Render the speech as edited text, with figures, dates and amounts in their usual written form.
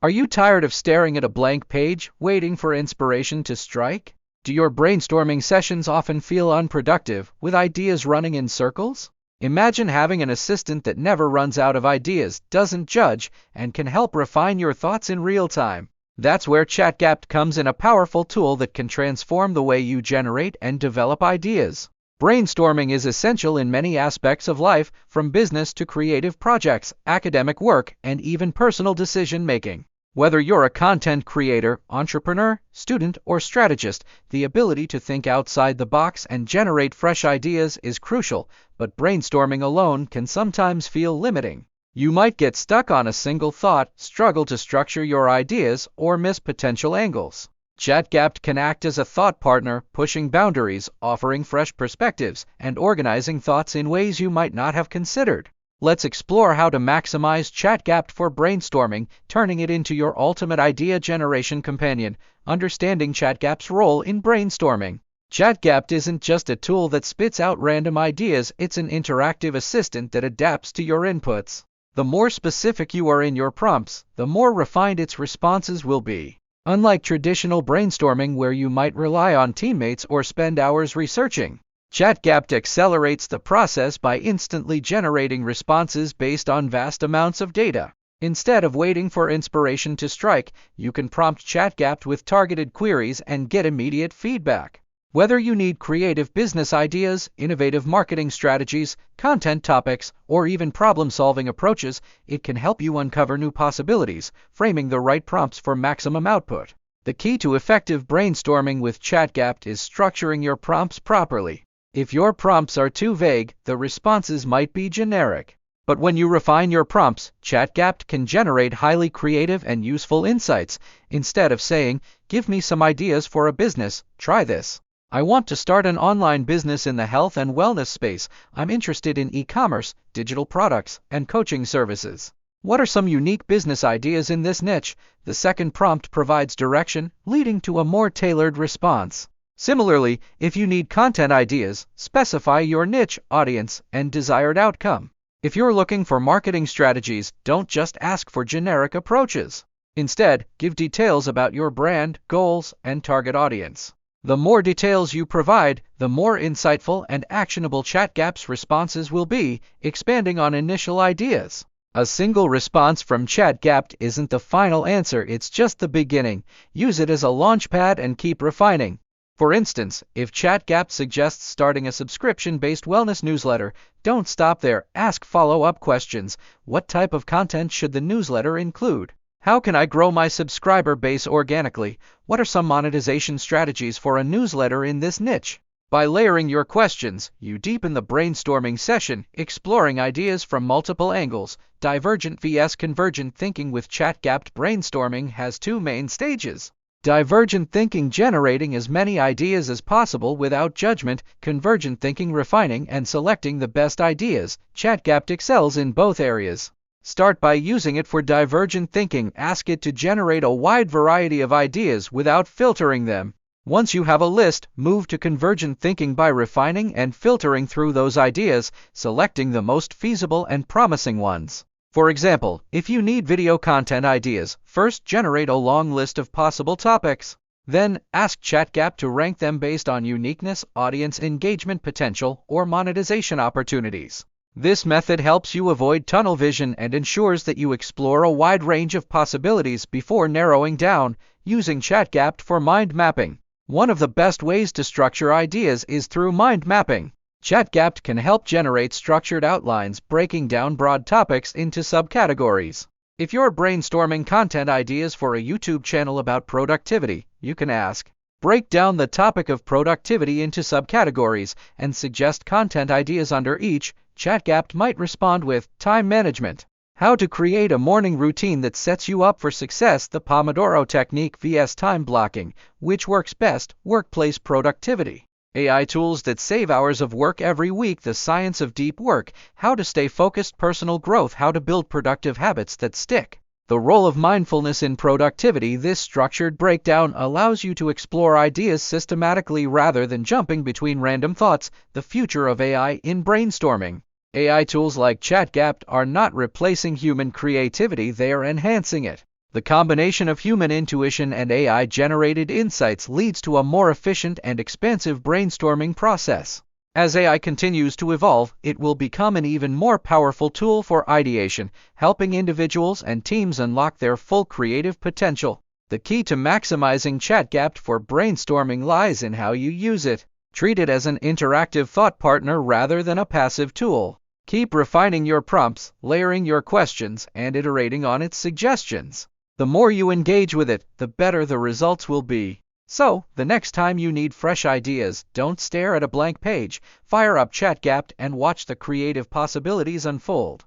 Are you tired of staring at a blank page, waiting for inspiration to strike? Do your brainstorming sessions often feel unproductive, with ideas running in circles? Imagine having an assistant that never runs out of ideas, doesn't judge, and can help refine your thoughts in real time. That's where ChatGPT comes in, a powerful tool that can transform the way you generate and develop ideas. Brainstorming is essential in many aspects of life, from business to creative projects, academic work, and even personal decision-making. Whether you're a content creator, entrepreneur, student, or strategist, the ability to think outside the box and generate fresh ideas is crucial, but brainstorming alone can sometimes feel limiting. You might get stuck on a single thought, struggle to structure your ideas, or miss potential angles. ChatGPT can act as a thought partner, pushing boundaries, offering fresh perspectives, and organizing thoughts in ways you might not have considered. Let's explore how to maximize ChatGPT for brainstorming, turning it into your ultimate idea generation companion. Understanding ChatGPT's role in brainstorming. ChatGPT isn't just a tool that spits out random ideas, it's an interactive assistant that adapts to your inputs. The more specific you are in your prompts, the more refined its responses will be. Unlike traditional brainstorming where you might rely on teammates or spend hours researching, ChatGPT accelerates the process by instantly generating responses based on vast amounts of data. Instead of waiting for inspiration to strike, you can prompt ChatGPT with targeted queries and get immediate feedback. Whether you need creative business ideas, innovative marketing strategies, content topics, or even problem-solving approaches, it can help you uncover new possibilities, framing the right prompts for maximum output. The key to effective brainstorming with ChatGPT is structuring your prompts properly. If your prompts are too vague, the responses might be generic. But when you refine your prompts, ChatGPT can generate highly creative and useful insights. Instead of saying, "Give me some ideas for a business, try this. I want to start an online business in the health and wellness space. I'm interested in e-commerce, digital products, and coaching services. What are some unique business ideas in this niche?" The second prompt provides direction, leading to a more tailored response. Similarly, if you need content ideas, specify your niche, audience, and desired outcome. If you're looking for marketing strategies, don't just ask for generic approaches. Instead, give details about your brand, goals, and target audience. The more details you provide, the more insightful and actionable ChatGPT's responses will be, expanding on initial ideas. A single response from ChatGPT isn't the final answer, it's just the beginning. Use it as a launchpad and keep refining. For instance, if ChatGPT suggests starting a subscription-based wellness newsletter, don't stop there. Ask follow-up questions. What type of content should the newsletter include? How can I grow my subscriber base organically? What are some monetization strategies for a newsletter in this niche? By layering your questions, you deepen the brainstorming session, exploring ideas from multiple angles. Divergent vs. convergent thinking with ChatGPT. Brainstorming has two main stages. Divergent thinking, generating as many ideas as possible without judgment. Convergent thinking, refining and selecting the best ideas. ChatGPT excels in both areas. Start by using it for divergent thinking. Ask it to generate a wide variety of ideas without filtering them. Once you have a list, move to convergent thinking by refining and filtering through those ideas, selecting the most feasible and promising ones. For example, if you need video content ideas, first generate a long list of possible topics. Then, ask ChatGPT to rank them based on uniqueness, audience engagement potential, or monetization opportunities. This method helps you avoid tunnel vision and ensures that you explore a wide range of possibilities before narrowing down. Using ChatGPT for mind mapping. One of the best ways to structure ideas is through mind mapping. ChatGPT can help generate structured outlines, breaking down broad topics into subcategories. If you're brainstorming content ideas for a YouTube channel about productivity, you can ask, "Break down the topic of productivity into subcategories," and suggest content ideas under each. ChatGPT might respond with, "Time management. How to create a morning routine that sets you up for success. The Pomodoro technique vs. time blocking. Which works best? Workplace productivity. AI tools that save hours of work every week. The science of deep work. How to stay focused. Personal growth. How to build productive habits that stick. The role of mindfulness in productivity." This structured breakdown allows you to explore ideas systematically rather than jumping between random thoughts. The future of AI in brainstorming. AI tools like ChatGPT are not replacing human creativity, they are enhancing it. The combination of human intuition and AI-generated insights leads to a more efficient and expansive brainstorming process. As AI continues to evolve, it will become an even more powerful tool for ideation, helping individuals and teams unlock their full creative potential. The key to maximizing ChatGPT for brainstorming lies in how you use it. Treat it as an interactive thought partner rather than a passive tool. Keep refining your prompts, layering your questions, and iterating on its suggestions. The more you engage with it, the better the results will be. So, the next time you need fresh ideas, don't stare at a blank page, fire up ChatGPT and watch the creative possibilities unfold.